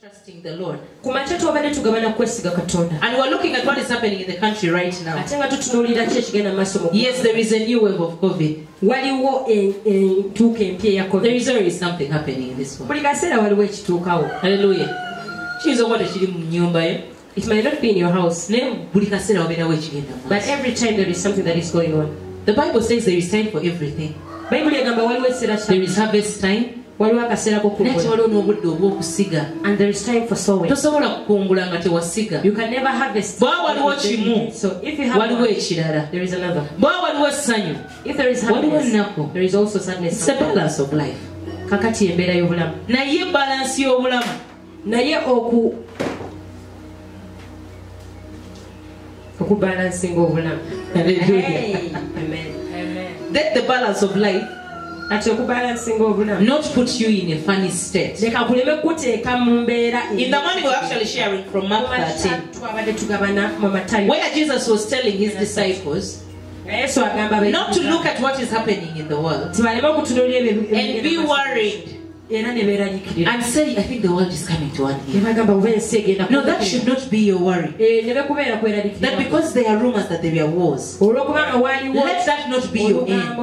trusting the Lord. And we're looking at what is happening in the country right now. Yes, there is a new wave of COVID. There is always something happening in this world. Hallelujah. It might not be in your house, but every time there is something that is going on. The Bible says there is time for everything. There is harvest time. And there is time for sowing. You can never harvest. So if you have one, there is another. If there is happiness, there is also sadness. It's a balance of life. Amen. Let the balance of life not put you in a funny state. In the morning we're actually sharing from Mark 13, where Jesus was telling his disciples not to look at what is happening in the world and be worried and say, I think the world is coming to an end. No, that should not be your worry. That because there are rumors that there are wars, let that not be your end.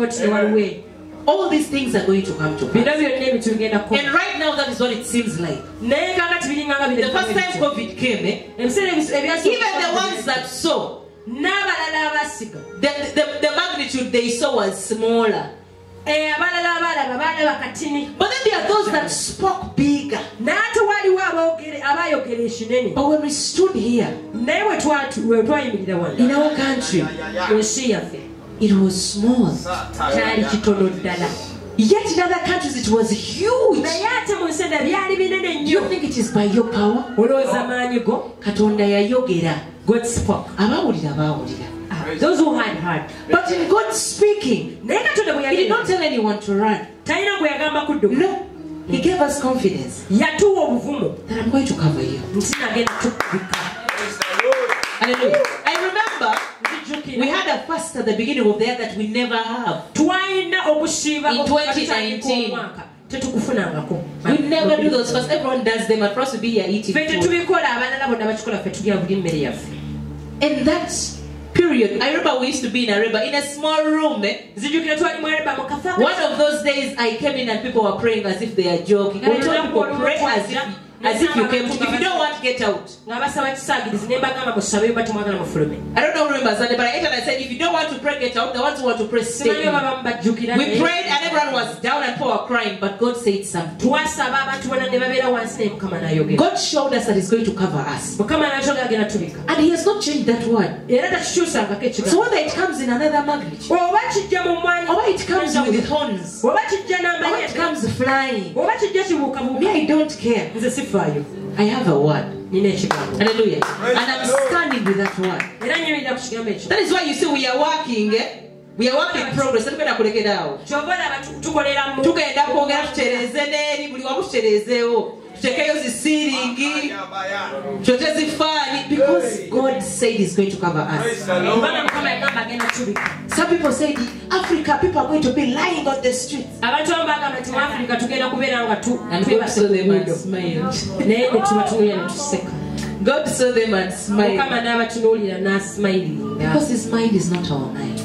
All these things are going to come to pass. And right now, that is what it seems like. The first time COVID came, even the ones that saw, the magnitude they saw was smaller. But then there are those that spoke bigger. But when we stood here, in our country, it was small. Yet in other countries it was huge. Do you think it is by your power? God spoke. Those who had heard. But in God speaking, He did not tell anyone to run. No. He gave us confidence that I'm going to cover you. Hallelujah. I remember we had a fast at the beginning of the year that we never have. In 2019. We never do those fasts. Everyone does them, and for us to be here eating food. In that period, I remember we used to be in Areba in a small room. One of those days I came in and people were praying as if they are joking. And I told people, pray as if you came to. If you don't want, get out. I don't know who remembers that, but I ate and I said, if you don't want to pray, get out. The ones who want to pray, stay in. We prayed and everyone was down and people were crying, but God said something. God showed us that He's going to cover us. And He has not changed that word. So whether it comes in another magnitude, or it comes with horns, or it comes flying, me, I don't care. I have a word. Hallelujah. And I'm standing with that word. That is why you see we are working. We are working in progress. Because God said He's going to cover us. Some people say Africa, people are going to be lying on the streets. And God saw them and smiled. God saw them and smiled. Because His mind is not our mind.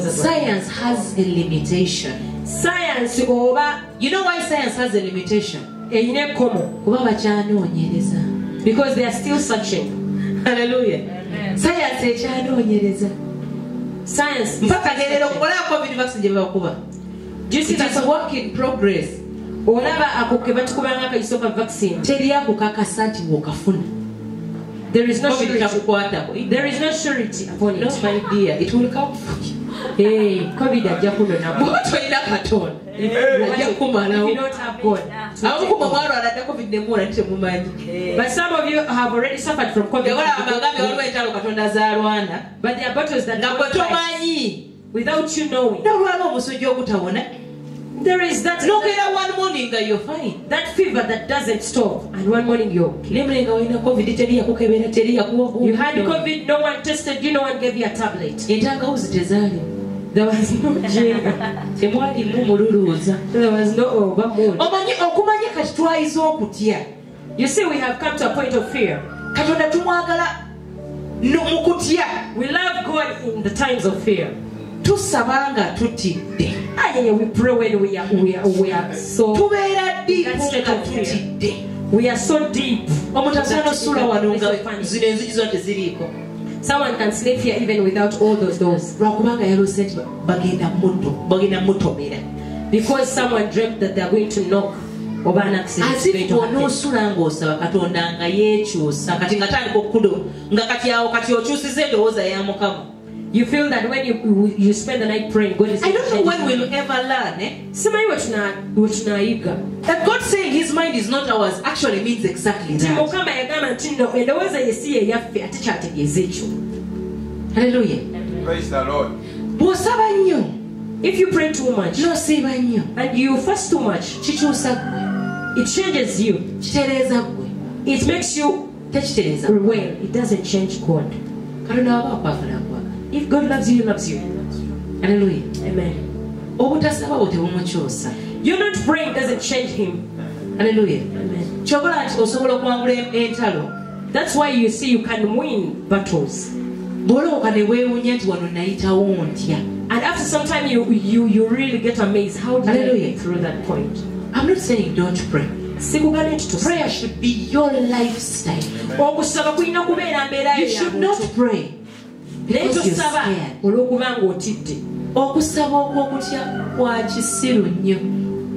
Science has a limitation. You know why science has a limitation? Because they are still searching. Hallelujah. Science is science. Do you see that's a work in progress? There is no surety. There is no surety upon it. No, my dear, it will come for you. Hey, COVID if you don't have God. But some of you have already suffered from COVID. But there are battles that don't fight without you knowing. There is that one morning that you're fine. That fever that doesn't stop, and one morning you're okay. You had COVID, no one tested you, no one gave you a tablet. There was no gene. There was no You see, we have come to a point of fear. We love God in the times of fear. We pray when we are so deep. We are so deep. Someone can sleep here even without all those doors. Because someone dreamt that they are going to knock. As if you feel that when you spend the night praying, God is. I don't know when we'll ever learn. That God saying His mind is not ours actually means exactly that. Hallelujah. Praise the Lord. If you pray too much and you fast too much, it changes you. It makes you well. It doesn't change God. If God loves you, He loves you. Hallelujah. Amen. You're not praying doesn't change Him. Hallelujah. Amen. That's why you see you can win battles. And after some time you really get amazed. How did I get through that point? I'm not saying don't pray. Prayer should be your lifestyle. You should not pray because you're scared.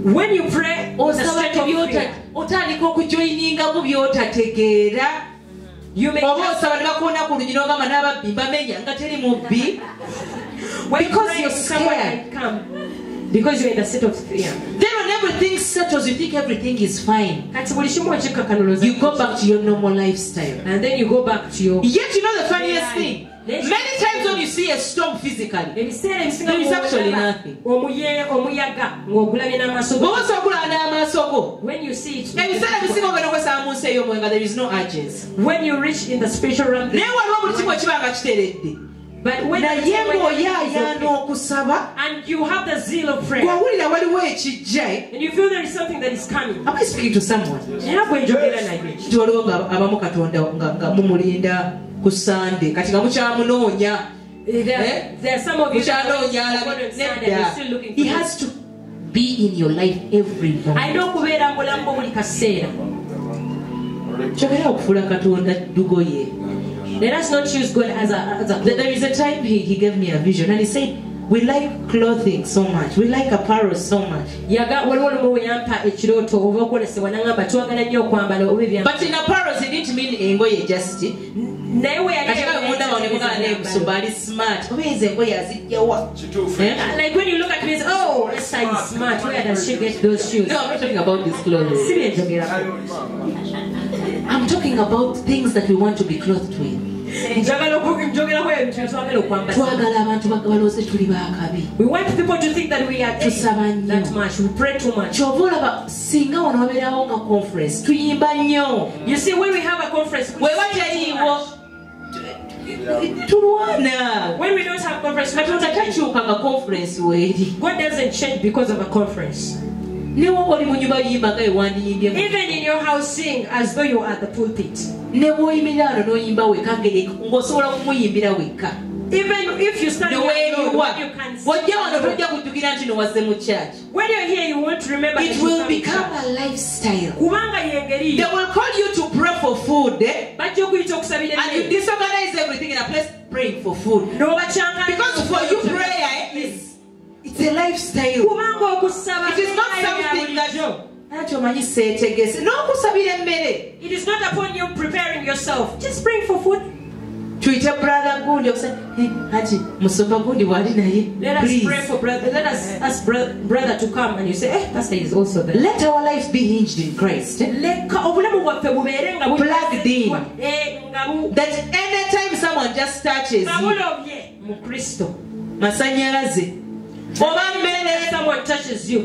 When you pray, you may because you're scared. Because you're in the state of fear. Then when everything settles, you think everything is fine. You go back to your normal lifestyle. And then you go back to your... Yet you know the funniest thing? Many times when you see a storm physically, there is actually nothing. When you see it, there is no urgency. When you reach in the spiritual realm, but when and you have the zeal of prayer, and you feel there is something that is coming. Am I speaking to someone? There are some of you that are still looking for. He has to be in your life every moment. I know. Let us not choose God as a there is a time he gave me a vision and he said we like clothing so much, we like apparel so much. But in apparel he didn't mean engoye just like when you look at me, oh, this side is smart, where does she get those shoes? No, I'm not talking about these clothes. I'm talking about things that we want to be clothed with. We want people to think that we are that much, we pray too much. You see, when we have a conference, when we don't have conference, God doesn't change because of a conference. Even in your house, sing as though you are at the pulpit. Even if you stand the way you are, you can when you're here, you won't remember. It will become a lifestyle. They will call you to pray for food, and you disorganize everything in a place praying for food. Because for you, prayer it's a lifestyle. It is not something that it is not upon you preparing yourself. Just praying for food. Let us pray for brother. Let us ask brother to come, and you say, "Eh, pastor is also there." Let our lives be hinged in Christ. Plugged in. That anytime someone just touches someone touches you,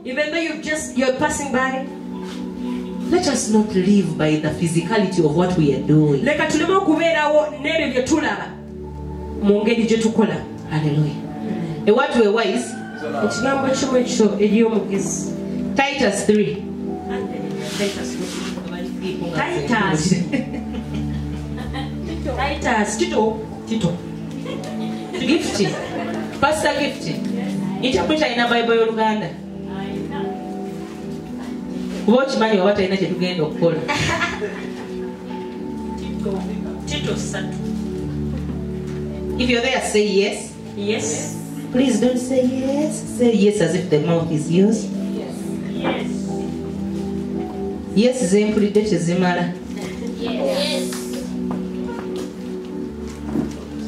even though you're passing by. Let us not live by the physicality of what we are doing. Hallelujah. A word to a wise. Titus 3. Titus. Tito. Gifty. Pastor Gifty. Interpreter in a Bible Uganda. Watch money what I need to gain of Paul. Tito. If you're there, say yes. Yes. Please don't say yes. Say yes as if the mouth is yours. Yes. Yes, Zempulidete Zimala. Yes.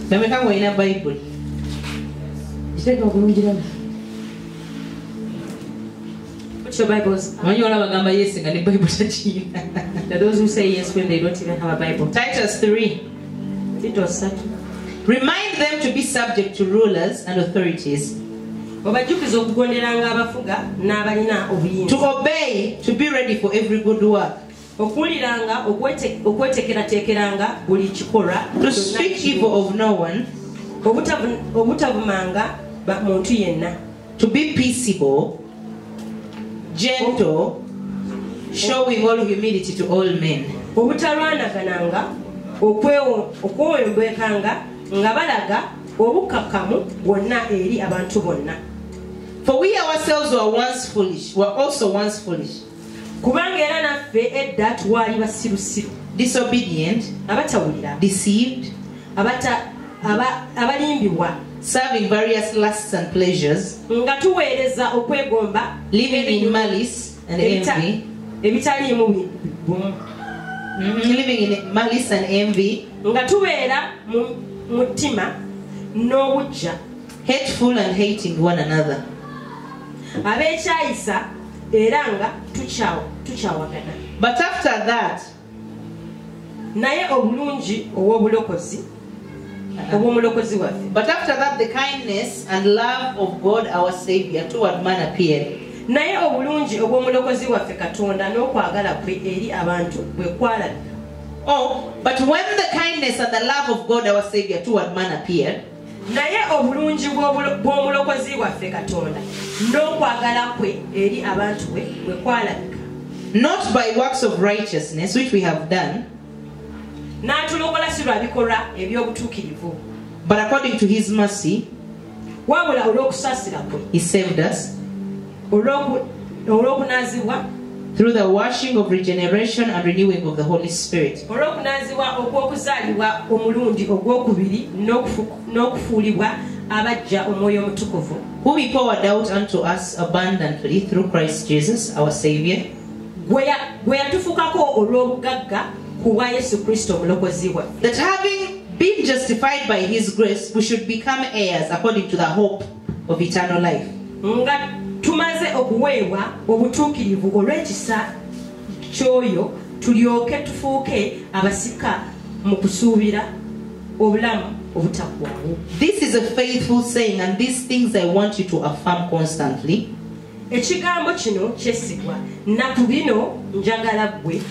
Nameka in a Bible. What's your Bibles? When you all have a yes, and the Bible says those who say yes when they don't even have a Bible. Titus 3. Remind them to be subject to rulers and authorities. To obey, to be ready for every good work. To speak evil of no one. To be peaceable, gentle, showing all humility to all men. For we ourselves were once foolish, were also once foolish, disobedient, deceived, serving various lusts and pleasures, living in malice and envy, living in malice and envy, hateful and hating one another. But after that, the kindness and love of God our Savior toward man appeared. Oh, but when the kindness and the love of God our Savior toward man appeared, not by works of righteousness which we have done, but according to his mercy, he saved us through the washing of regeneration and renewing of the Holy Spirit, whom he poured out unto us abundantly through Christ Jesus our Savior, that having been justified by his grace, we should become heirs according to the hope of eternal life. Tumaze okuweebwa obutuukirivu olw'ekisa kyoyo tulyoke tufuuke abasika mu kusuubira obulamu obutaggwaawo. This is a faithful saying, and these things I want you to affirm constantly. Ekigambo kino kyesigwa nnaku bino njagala ggwe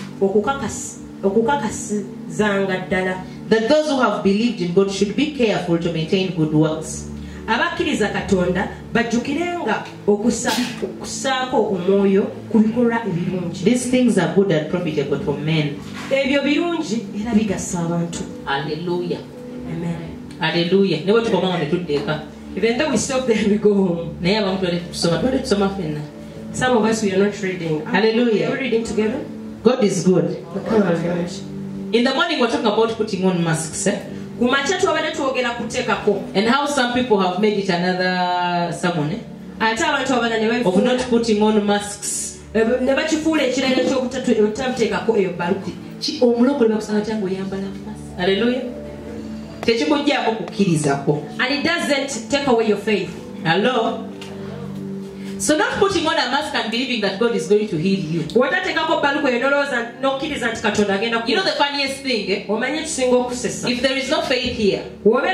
okukakasizanga ddala, that those who have believed in God should be careful to maintain good works. Abakkiriza Katonda bajjukirenga okusaako omwoyo ku bikolwa ebirungi. These things are good and profitable for men. Ebyo birungi era bigasa abantu. Hallelujah. Amen. Hallelujah. Nebo tukomanga netuddeeka. Even though we stop there, we go home. Naye abantu tusoma fenna. Some of us, we are not reading. Hallelujah. Are we reading together? God is good. Okay. In the morning we're talking about putting on masks. And how some people have made it another sermon of not putting on masks. And it doesn't take away your faith. Hello? So not putting on a mask and believing that God is going to heal you. You know the funniest thing? If there is no faith here, whether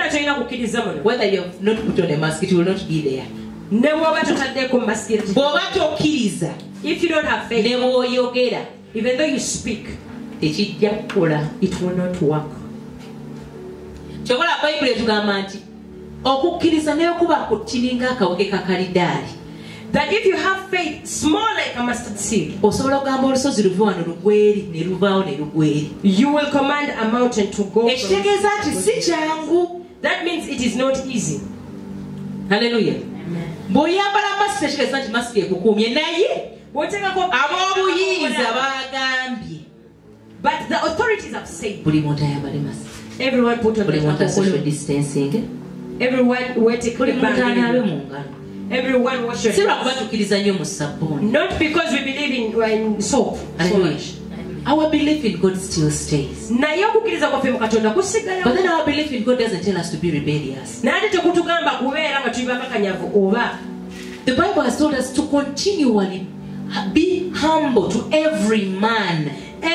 you have not put on a mask, it will not be there. If you don't have faith, even though you speak, it will not work. that if you have faith small like a mustard seed, osobola okugamba olusozi luve wano lugweri ne luvaawo ne lugweri. You will command a mountain to go. Ekitegeeza nti si kyangu. That means it is not easy. Hallelujah. Bw'oyambala masiki ekitegeeza nti masiki ekukuumye naye ab'obuyiiza baagambye. But the authorities have said buli muntu ayambale masiki. Everyone put on the social distancing. Everyone wear take the band. Everyone wash your hands. Not because we believe in soap so much. Our belief in God still stays. But then our belief in God doesn't tell us to be rebellious. The Bible has told us to continually be humble to every man. The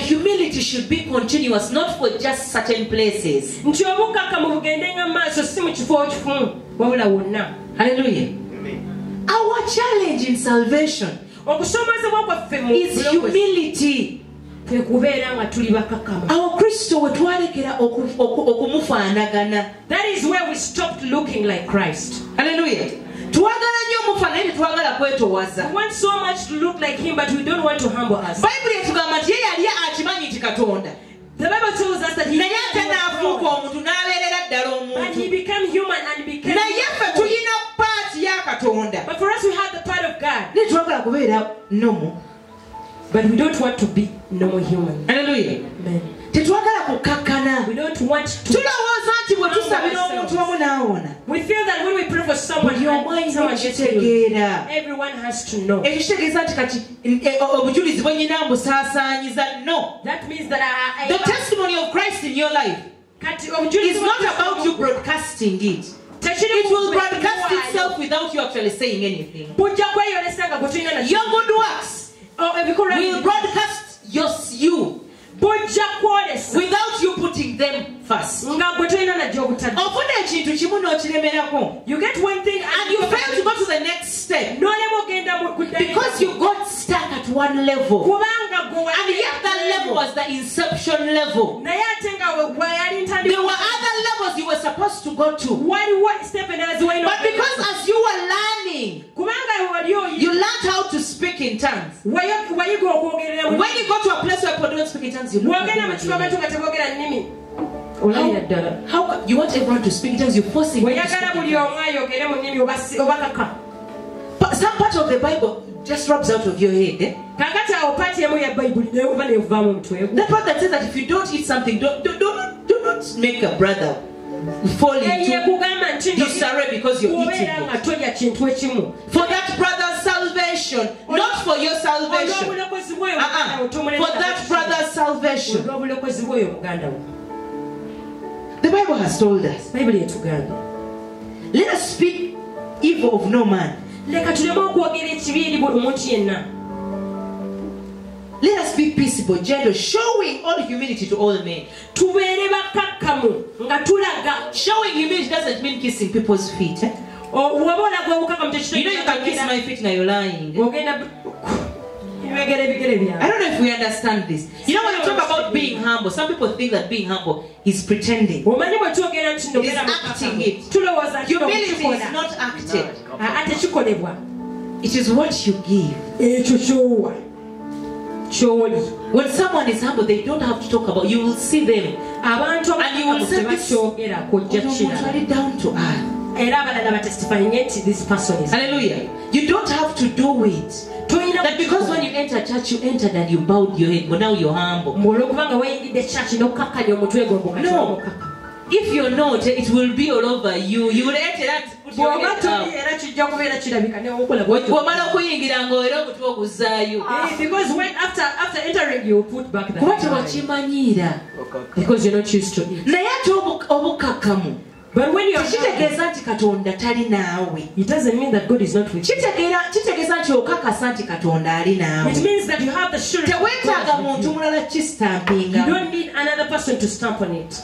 humility should be continuous, not for just certain places. Hallelujah. Our challenge in salvation is humility. Our Christo that is where we stopped looking like Christ. Hallelujah. We want so much to look like him, but we don't want to humble us. The Bible tells us that he and he became human and became but for us we have the part of God. But we don't want to be normal human. Hallelujah. Amen. We don't want to. We feel that when we pray for someone, someone gets healed. Everyone has to know. That means that the testimony of Christ in your life is not about you broadcasting it. It will broadcast itself without you actually saying anything. Your good works will broadcast you without you putting them first. You get one thing and you fail to go to the next step because you got stuck at one level, and yet that level was the inception level. There were other levels you were supposed to go to, but because as you were learning, you learned how to speak in tongues. When you go to a place where people don't speak in tongues, you look at them. How you want everyone to speak in tongues? You're forcing them to speak in tongues. But some part of the Bible just rubs out of your head. Eh? That part that says that if you don't eat something, do not make a brother fall into disarray because you're eating it. For that brother's salvation, not for your salvation. For that brother's salvation. The Bible has told us, let us speak evil of no man. Let us be peaceable, gentle, showing all humility to all men. Showing humility doesn't mean kissing people's feet. Eh? You know you can kiss my feet now you're lying. I don't know if we understand this. You know when you talk about being humble, some people think that being humble is pretending. It is acting it. Humility is not acted. It is what you give. When someone is humble, they don't have to talk about. You will see them, and you will say this down to earth. Hallelujah. You don't have to do it. That because when you enter church, you entered and you bowed your head, but now you're humble. No. If you're not, it will be all over you. You will enter and put your head out. Because when after entering, you put back the head. Because you're not used to it. But when you are it doesn't mean that God is not with you. It means that you have the surety. You don't need another person to stamp on it.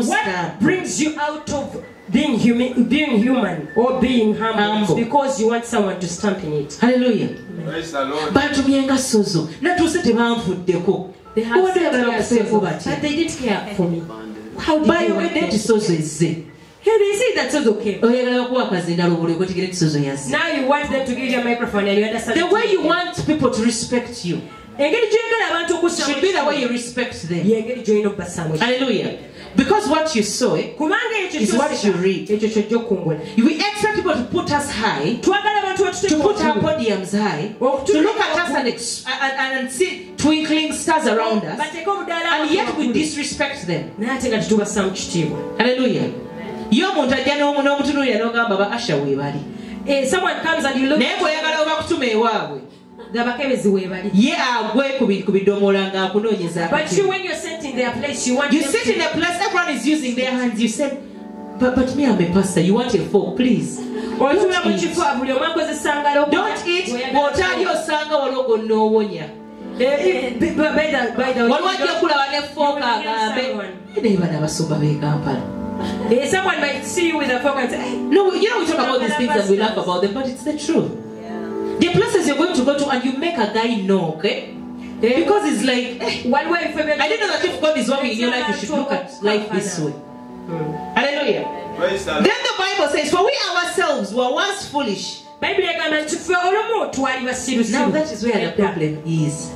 What brings you out of being human or being humble. It's because you want someone to stamp in it. Hallelujah. Praise the Lord. But they had sozo, but they didn't care for me. How did they want it? Hey, they say that's okay. Now you want them to give you a microphone and you understand. The way you want people to respect you should be the way you respect them. Hallelujah. Because what you saw is what you read. We expect people to put us high, to put our podiums high, to look at us and see twinkling stars around us, and yet we disrespect them. Hallelujah. Someone comes and you look but you, when you're sent in their place, you want sit in a place, everyone is using their hands. You say, but me, I'm a pastor. You want a fork, please. Don't eat. Don't eat. Someone might see you with a fork and say, no, you know we talk about these things and we laugh about them, but it's the truth. The places you're going to go to and you make a guy know, okay? Because it's like, I didn't know that if God is working in your life, you should look at life this way. Hallelujah. Then the Bible says, for we ourselves were once foolish. Now that is where the problem is.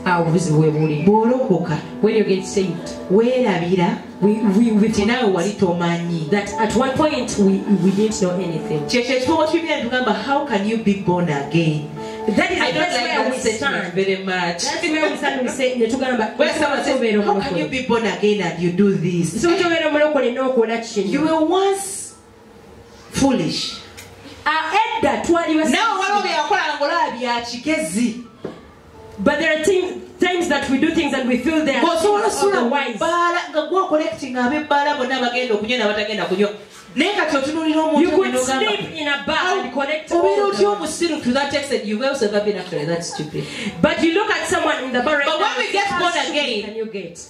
When you get saved, that at one point we didn't know anything. How can you be born again? That is I don't like where that we statement very much. That's where we stand. We say, where someone says, how can you be born again and you do this? You were once foolish. But there are times that we do things and we feel they are otherwise. You could sleep in a bar and collect all to that extent. You've also ever been actually that stupid. But you look at someone in the bar. But when we get born again, can you get?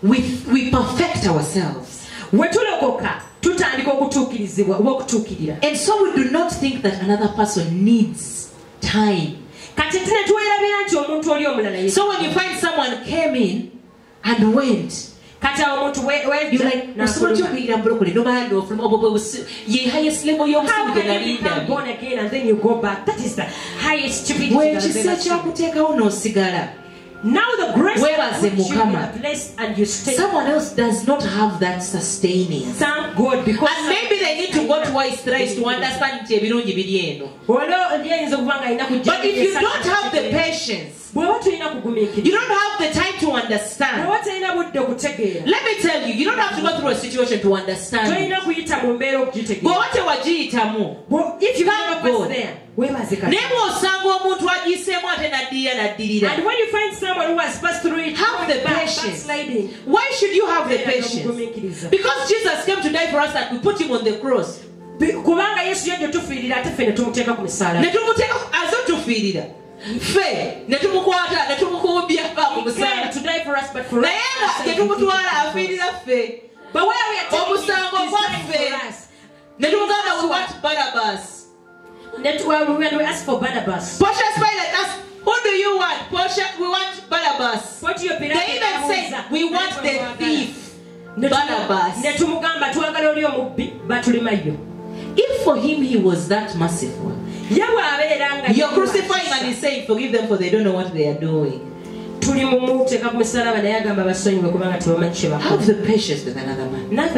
We perfect ourselves. And so we do not think that another person needs time. So when you find someone came in and went, you're like, no man from highest level. How can you become born again and then you go back? That is the highest stupidity. Now the grace that you in a place and you stay. Someone else does not have that sustaining. Thank God, because and maybe they need to go twice, thrice to understand. But if you don't have the patience, you don't have the time to understand. Let me tell you, you don't have to go through a situation to understand. If you have God, and when you find someone who has passed through it, have the patience. Why should you have the patience? Because Jesus came to die for us and we put him on the cross. To die for us, but for us. But where we are taking when we ask for Barnabas, Portius Pilate asked, who do you want? Portia, we want Barnabas. They even said, we want the thief, Barnabas. If for him he was that merciful, you're crucifying and he's saying, forgive them for they don't know what they are doing. Have the patience with another man. Have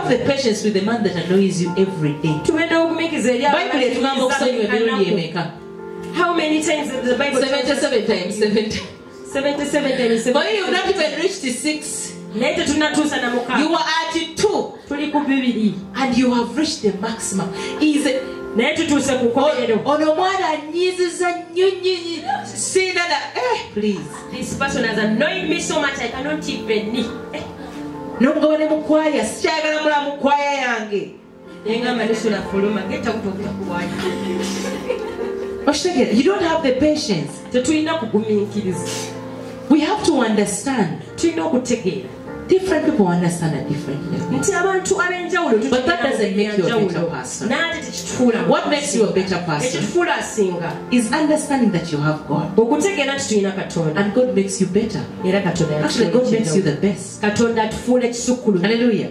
the patience with the man that annoys you every day. How many times did the Bible 77 times. 77 times. But you've not even reached the 6. You are at 2. And you have reached the maximum. Please. This person has annoyed me so much I cannot even knee. You don't have the patience. We have to understand Different people understand it differently. But that doesn't make you a better person. What makes you a better person is understanding that you have God. And God makes you better. Actually, God makes you the best. Hallelujah.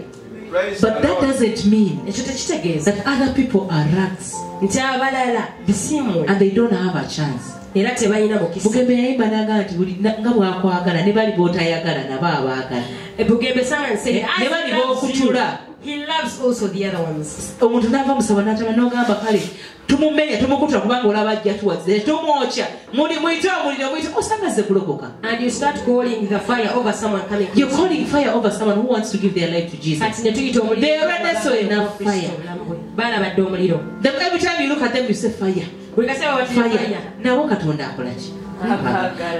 But that doesn't mean that other people are rats and they don't have a chance. He loves also the other ones. And you start calling the fire over someone coming. You're calling fire over someone who wants to give their life to Jesus. They already saw enough fire. Every time you look at them, you say fire. Fire. Now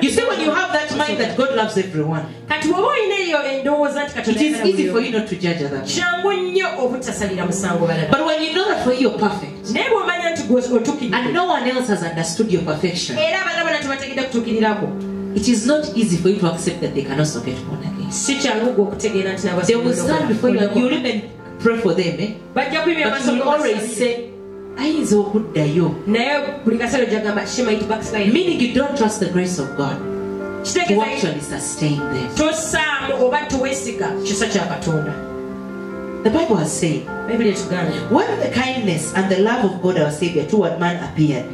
you see, when you have that mind that God loves everyone, it is easy for you not to judge others. But when you know that for you you're perfect and no one else has understood your perfection, it is not easy for you to accept that they can also get born again. They will stand before you and you will even pray for them, but you will always say, meaning you don't trust the grace of God to actually sustain them. The Bible has said, when the kindness and the love of God our Savior toward man appeared,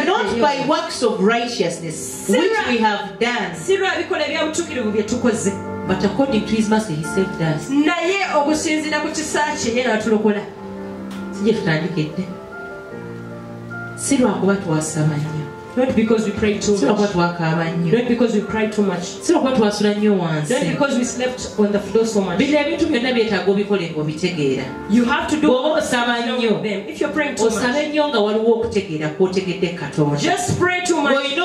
not by works of righteousness which we have done, but according to his mercy he saved us. Not because we prayed too much. Not because we cried too much. Not because we slept on the floor so much. You have to do them. If you're praying too much, just pray too much. When you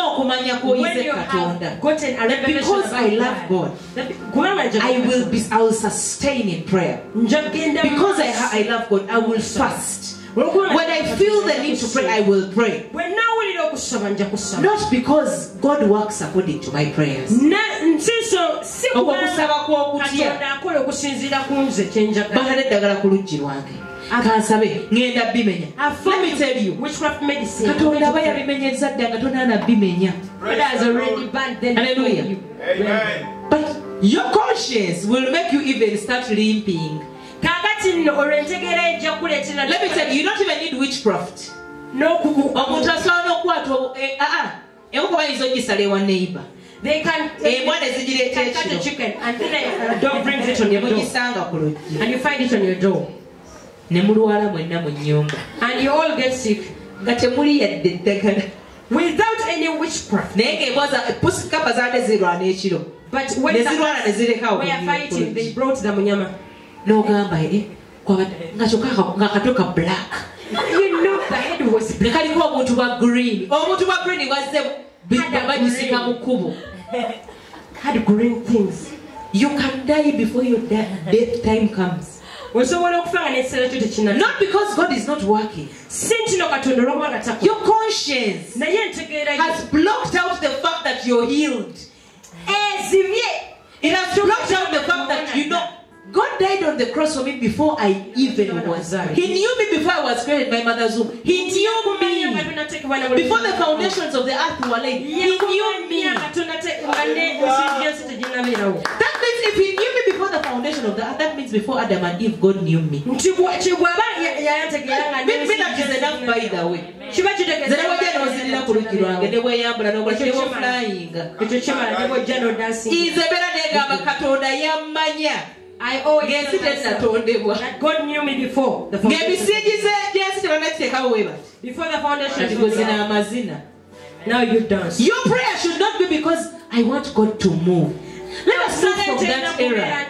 have gotten a revelation because I love God, I will sustain in prayer. Because I love God, I will fast. When I feel the need to pray, I will pray. Not because God works according to my prayers. But let me tell you, witchcraft medicine has already banned them. Hallelujah. But your conscience will make you even start limping. Let me tell you, you don't even need witchcraft. No. They can cut a chicken and then a dog brings it on your door. And you find it on your door. And you all get sick. Without any witchcraft. But when we are fighting, they brought the munyama. No gamba ngatoka black. You know the head was black. Omuntu wa green was the had green things. You can die before your death time comes. Not because God is not working. Your conscience has blocked out the fact that you're healed. It has blocked out the fact that you know God died on the cross for me before I even was. He knew me before I was created in my mother's womb. He knew me before the foundations of the earth were laid. He knew me. That means if he knew me before the foundation of the earth, that means before Adam and Eve, God knew me. Me that is enough, by the way. I always that God knew me before the foundation. Before the foundation. Now you dance. Your prayer should not be because I want God to move. Let us move from that era.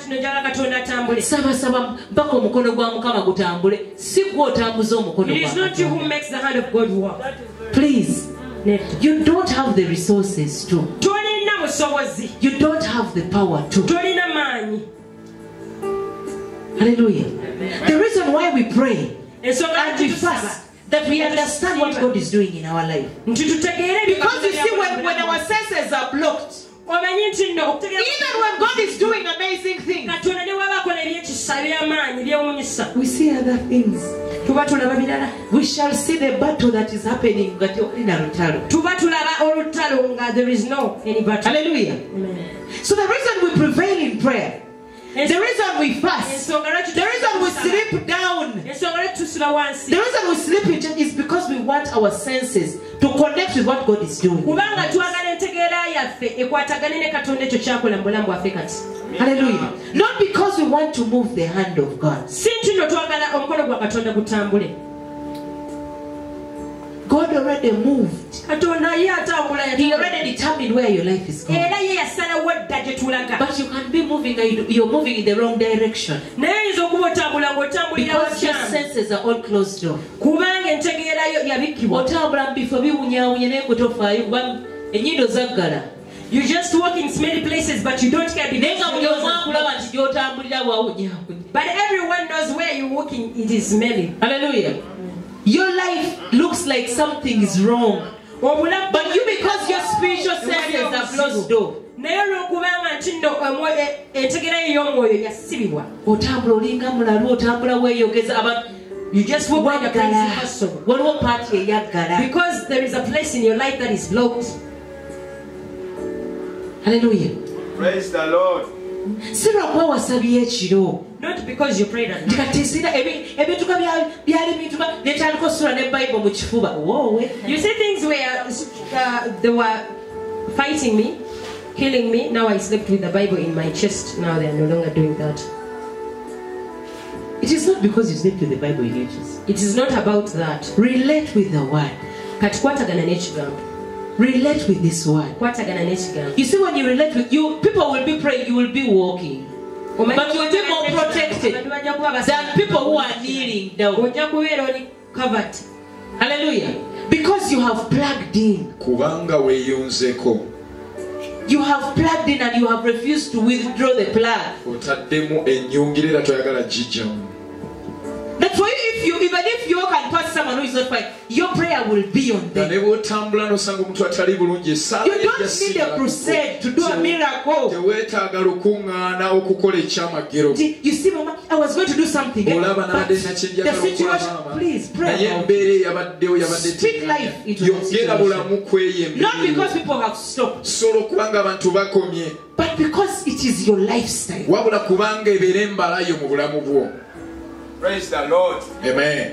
It is not you who makes the hand of God work. Please, you don't have the resources to. You don't have the power to. Hallelujah. The reason why we pray and we fast, that we understand what God is doing in our life. Because you see, when our senses are blocked, Even when God is doing amazing things, we see other things. We shall see the battle that is happening. There is no any battle. Hallelujah. Amen. So the reason we prevail in prayer, the reason we fast, the reason we sleep down, the reason we sleep in church is because we want our senses to connect with what God is doing. Hallelujah. Not because we want to move the hand of God. God already moved. He already determined where your life is going. But you can be moving, you're moving in the wrong direction. Because your senses are all closed off. You just walk in smelly places, but you don't care. But everyone knows where you're walking, it is smelly. Hallelujah. Your life looks like something is wrong. But you, because your spiritual senses are closed off, you just walk like a crazy person. Because there is a place in your life that is blocked. Hallelujah. Praise the Lord. Not because you prayed at night. You see things where they were fighting me, killing me. Now I slept with the Bible in my chest. Now they are no longer doing that. It is not because you slept with the Bible in your chest. It is not about that. Relate with the word. Relate with this word. You see, when you relate with you, people will be praying, you will be walking. But you will be more protected than people who are kneeling down. Hallelujah. Because you have plugged in. You have plugged in and you have refused to withdraw the plug. That for you, even if you can touch someone who is not fine, your prayer will be on them. You don't need a crusade to do a miracle. You see, Mama, I was going to do something. But the situation, please pray. Speak life into the situation. Not because people have stopped, but because it is your lifestyle. Praise the Lord. Amen.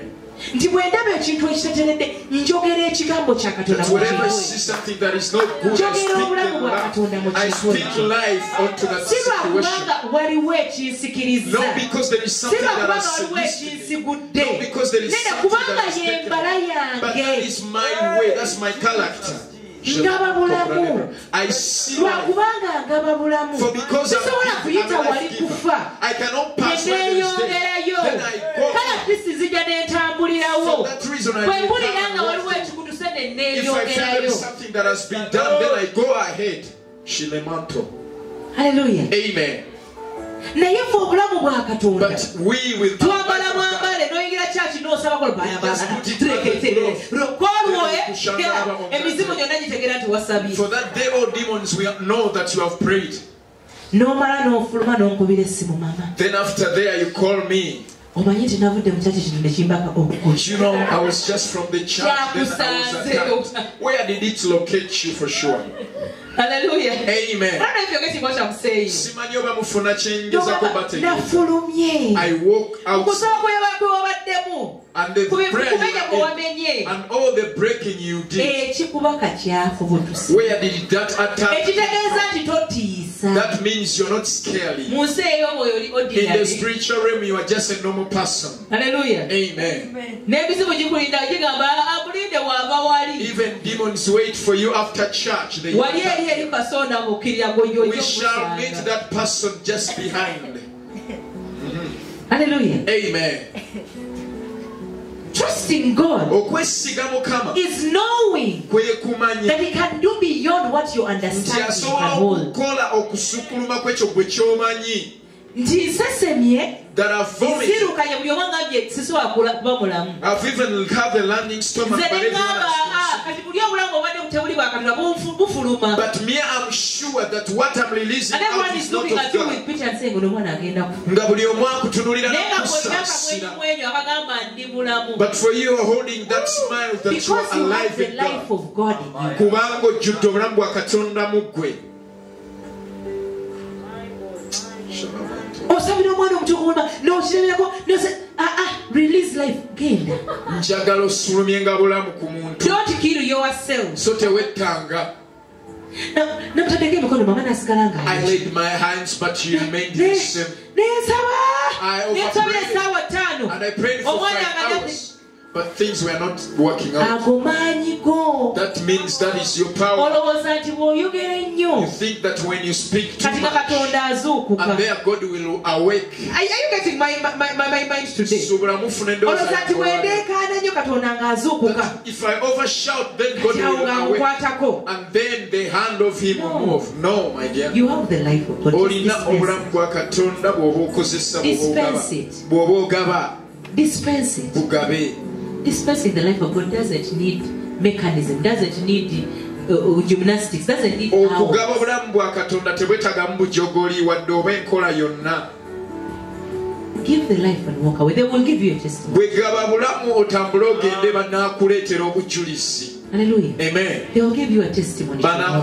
Whenever I see something that is not good, I speak life onto that situation. Not because there is something that has seduced me. Not because there is something that has taken me. But that is my way, that's my character. I see life. For because I'm a life giver, I cannot pass by this day. Then I go. For that reason I if I find there is something that has been done, then I go ahead. Hallelujah. Amen. But we will for that day, all demons will know that you have prayed. Then after there you call me. You know, I was just from the church, then I was attacked. Where did it locate you for sure? Hallelujah. Amen. I don't know if you're getting what I'm saying. I walk out and the prayer and all the breaking you did. Where did that attack? That means you're not scary. In the spiritual realm, you are just a normal person. Hallelujah. Amen. Even demons wait for you after church. We shall meet that person just behind. Hallelujah. Amen. Trusting God is knowing that He can do beyond what you understand you can hold. That I've vomited. I've even had the landing stomach, but everyone has But me, I'm sure that what I'm releasing and everyone is looking at you with Peter and saying, but for you are holding that smile that because you are alive the life of God in you. Release life. Don't kill yourself. I laid my hands, but you remained the same. I overprayed, and I prayed for 5 hours. But things were not working out. That means that is your power. You think that when you speak too much, and there God will awake. Are you getting my mind today? If I overshout, then God will awake. And then the hand of Him will move. No, my dear. You have the life of God. Dispense it. Dispense it. Dispensing the life of God doesn't need mechanism, doesn't need gymnastics, doesn't need power. Give the life and walk away. They will give you a testimony. Hallelujah. Amen. They will give you a testimony. But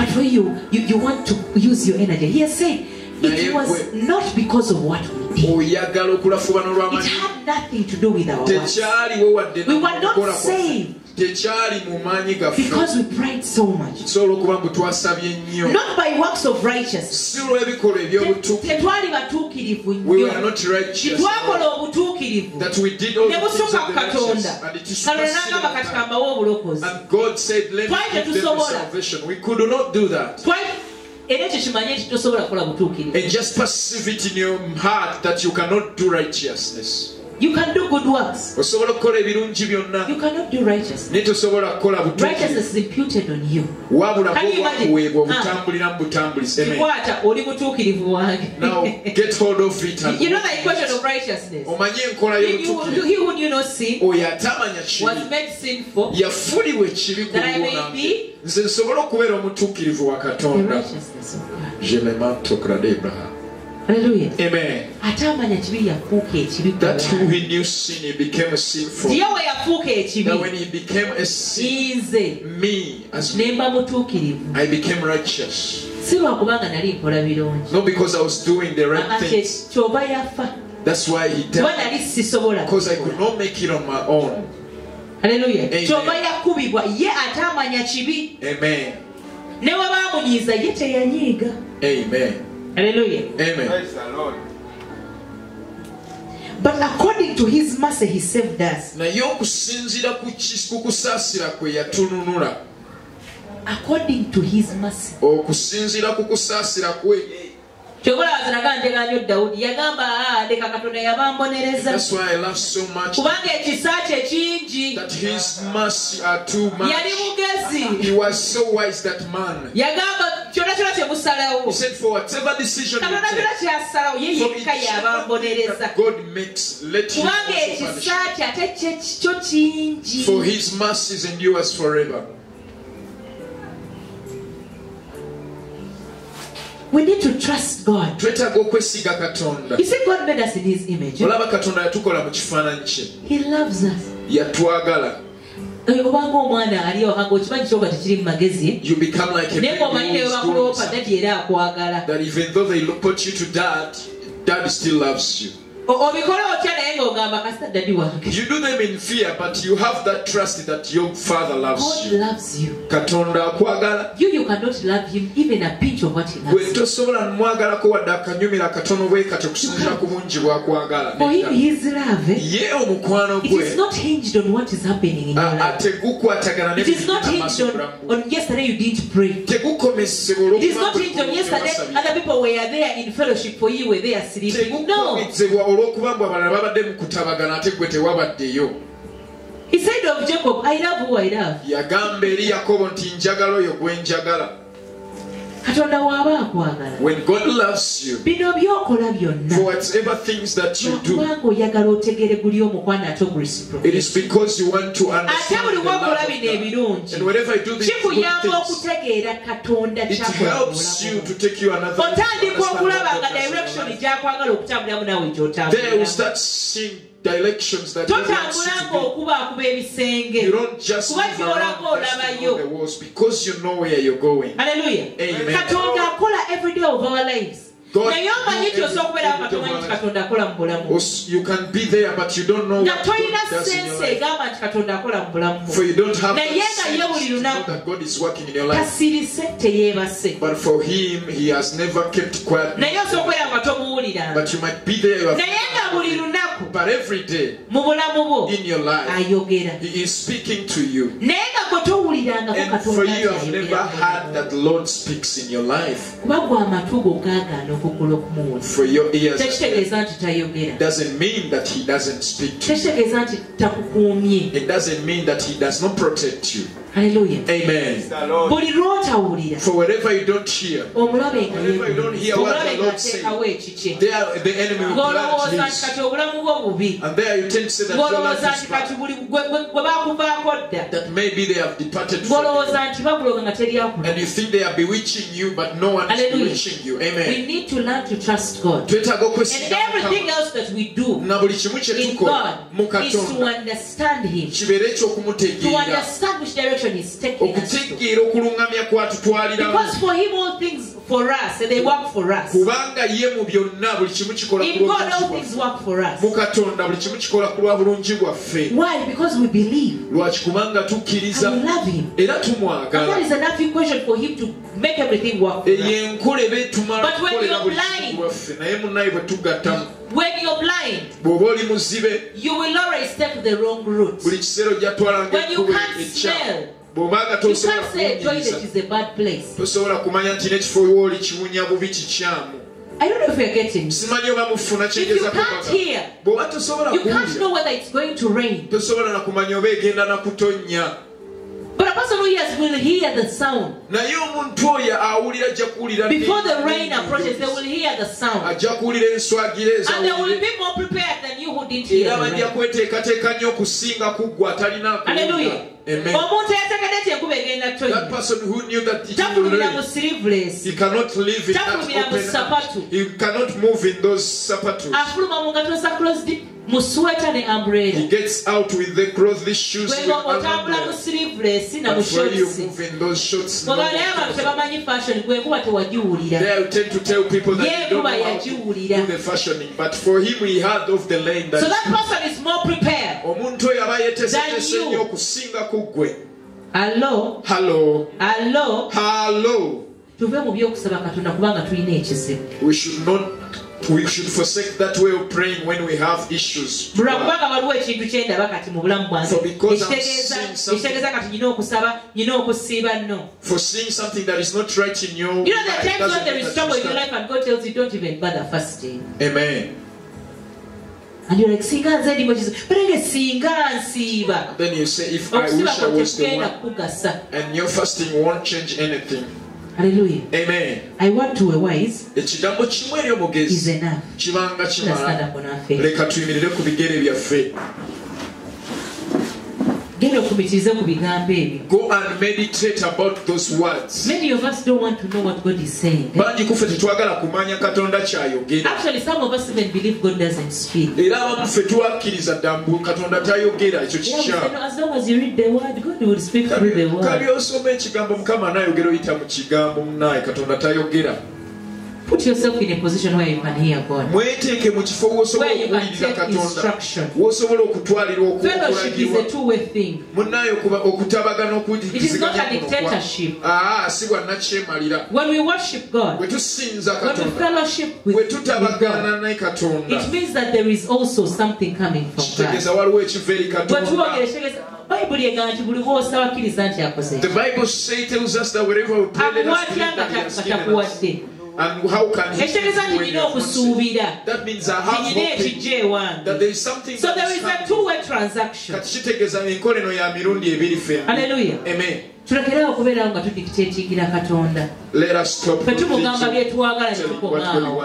for you want to use your energy. He has said it was not because of what we did. It had nothing to do with our works. We were not saved because we prayed so much. Not by works of righteousness. We were not righteous. That we did all the things of the righteous. And it is possible. And God said, let me give them the salvation. We could not do that. And just perceive it in your heart that you cannot do righteousness. You can do good works. You cannot do righteousness. Righteousness is imputed on you. Can you imagine? Now get hold of it. You know the equation of righteousness. He who knew no sin was made sinful that I may be the righteousness of God. Hallelujah. Amen. That who he knew sin, he became a sinful. That when he became a sin, me as me, I became righteous. Not because I was doing the right things. That's why he died. Because I could not make it on my own. Hallelujah. Amen. Amen. Hallelujah. Amen. Praise the Lord. But according to his mercy, he saved us. According to his mercy. That's why I love so much that his mercy are too much. He was so wise, that man. He said, for whatever decision you take, that God makes, let him also punish. For his mercies endures forever. We need to trust God. You see, God made us in his image. He loves us. You become like a baby that even though they look at you to dad still loves you. You do them in fear, but you have that trust that your father loves God you. Loves you. You cannot love him even a pinch of what he loves. For him, his love, it is not hinged on what is happening in your life. It is not hinged on yesterday you didn't pray. It is not hinged on yesterday other people were there in fellowship for you were there sleeping. No. He said of Jacob, I love who I love. When God loves you, for whatever things that you do, it is because you want to understand the love of God. And whenever you do these good things, it helps you to take you another level. There you start seeing directions that you don't just move around the walls because you know where you're going. Hallelujah. Amen. Every day of our lives. God, you can be there, but you don't know what God does in your life. For you don't have that sense to know that God is working in your life. But for Him, He has never kept quiet. But you might be there, but every day in your life, He is speaking to you. And for you, I've never heard that the Lord speaks in your life. For your ears doesn't mean that He doesn't speak to you. It doesn't mean that He does not protect you. Hallelujah. Amen. For wherever you don't hear, whenever you don't hear what the Lord says, there the enemy will plant this. And there you tend to say that your life is bad. That maybe they have departed from you. And you think they are bewitching you, but no one is bewitching you. Amen. We need to learn to trust God. And everything else that we do in God is to understand Him. To understand which direction He's taking us to. Because for Him all things for us, and they work for us. In God all things work for us. Why? Because we believe. And we love Him. And that is enough equation for Him to make everything work for us. But when you're blind, you will always take the wrong route. When you can't smell, you can't say a toilet is a bad place. I don't know if you're getting. If you can't hear, you can't know whether it's going to rain. But a person who hears will hear the sound. Before the rain approaches, they will hear the sound. And they will be more prepared than you who didn't hear the rain. Hallelujah. Amen. That person who knew that he cannot live in that open, he cannot move in those sapatos. He gets out with the clothes, these shoes, with umbrella. But for you move in those shorts, there you tend to tell people that you don't know how to do the fashioning. But for him, he had of the lane that. So that person is more prepared than you. Hello. Hello. Hello. Hello. We should forsake that way of praying when we have issues. For because I'm seeing something that is not right in you. You know there are times when there is trouble in your life and God tells you don't even bother fasting. Amen. And you're like, then you say, if I wish I was the one, and your fasting won't change anything. Hallelujah. Amen. I want to a wise is enough. Go and meditate about those words. Many of us don't want to know what God is saying. Actually, some of us even believe God doesn't speak. As long as you read the word, God will speak through the word. Put yourself in a position where you can hear God. Where you can take instruction. Fellowship is a two-way thing. It is not a dictatorship. When we worship God, when we fellowship with God, it means that there is also something coming from God. The Bible tells us that wherever we pray, and how can he that means I have hope that there is something. So there is a two-way transaction. Hallelujah. Amen. tulekerawo okubeerawo nga tudictatingira Katonda. Let us stop fetumugamba byetwagala ne tukongaawo.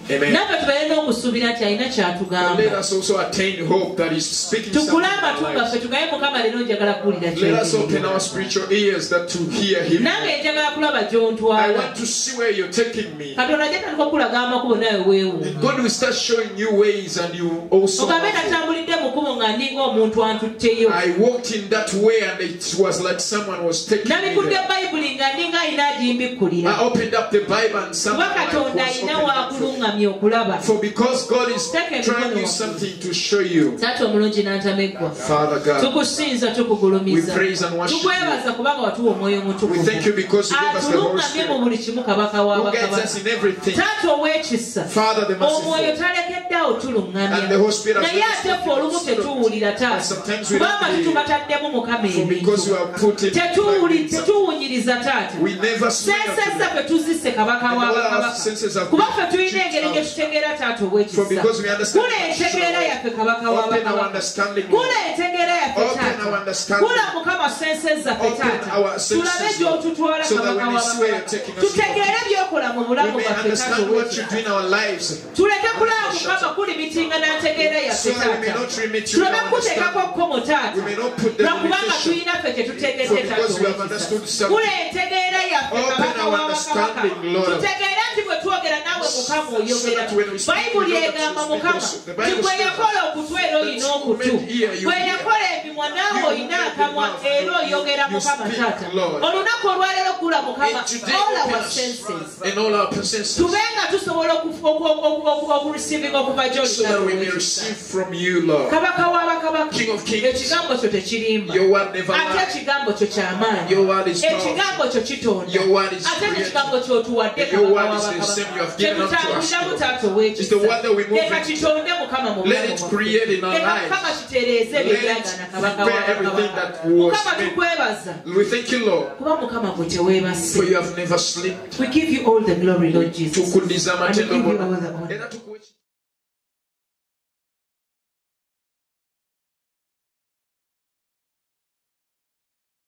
Naffe tubeere n'okusuubira nti alina kyatugamba. Let us also attain hope that is speaking something tukule in our amatu lives. gaffe tugaye Mukama leero njagala kuwulira Let us open our spiritual ears that to hear him. nange njagala kulaba I gy'ontwala. want to see where you're taking me. Katonda ajja tandika okulaga amakubo nawe weewuuma. God will start showing you ways and you also. Ogambe natambulidde mu kkubo nga ndinga omuntu antutteyo. I walked in that way and it was like someone was taking me nabikudde there. bayibuli nga ndinga alina agimbikkulira. I opened up the Bible and someone kuba Katonda was alina opening up for me. waakulungamya okulaba. For because God is Take trying a you something to show you. Taata omulungi n'antameggwa. Father God, tukusinza we tukugulumiza. praise and worship you. tukwebaza kubanga watuwa omwoyo We mutukuvu. thank you because you give us the Holy atulungamye mu Spirit buli kimu kabaka wa who guides bakabaka. us in everything. Taata ow'ekisa. Father the omwoyo merciful. talekeddeawo tulungamya. And the Holy Spirit has naye not ate ffe olumu tetuwulira taata. sometimes we kubanga don't believe. tutubataddemu Mukama For because you ebintu. have put it tetuwunyiriza taata. we never smile sense to them. zaffe tuzisse kabaka And wa all our bakabaka. senses have kuba been ffe tulina engeri gye checked tutegeera taata For ow'ekisa. because we understand kula entegeera yaffe kabaka wa Open our bakabaka. understanding, kula Lord. entegeera yaffe Open our taata. understanding. kula Mukama sense zaffe Open taata. our senses, tulabe gy'otutwala so that kabaka when wa we see where you're bakabaka. taking us, Lord, tutegeere by'okola mu we bulamu may bwaffe taata understand what you ow'ekisa. do in our lives. tuleke kulaba Mukama kulimitinga n'antegeera yaffe So that we may taata. not limit you in tulabe our kuteekako understanding. kkomo taata. We may not put the lwakubanga limitation. tulina ffe tetutegedde For taata because we have ow'ekisa. understood something. kula entegeera yaffe Open kabaka our wa bakabaka. understanding, Lord. tutegeere nti bwe twogera naawe Mukama oyogera. that when we speak, bayibuli we know that egamba you speak Mukama also. The nti Bible bwe says yakola okutu era olina that okutu. you made ear, you bwe hear. yakola emimwa naawe You olina made the akamwa mouth, era oyogera you Mukama speak, taata. Lord. olunaku olwaleero gula Mukama And today all open our us senses. in all our senses, tubenga tusobola okureceiving okuva so that we may gy'oli. receive from you, Lord. kabaka w'abakabaka. King of kings. ekigambo kyo tekirimba. Your word never ate lies. ekigambo kyo ky'amaanyi. Your word is powerful. ekigambo kyo kitonda. Your word is ate creative. ekigambo ky'otuwadde Your kabaka word is the w'abakabaka. same you have given unto us, Tetutambuliramu Lord. taata ow'ekisa. It's the word that we move leka into. kitonde Mukama mu Let bulamu it bwaffe. create in our leka lives. Mukama kitereeze Let it ebyagaana kabaka prepare everything w'abakabaka. that was Mukama made. tukwebaza. We thank you, Lord, kuba Mukama gwe for teweebase. you have never slept. We give you all the glory, Lord Jesus. Tukuliza And we amatendo give you gonna. all the honor. Era tukuwe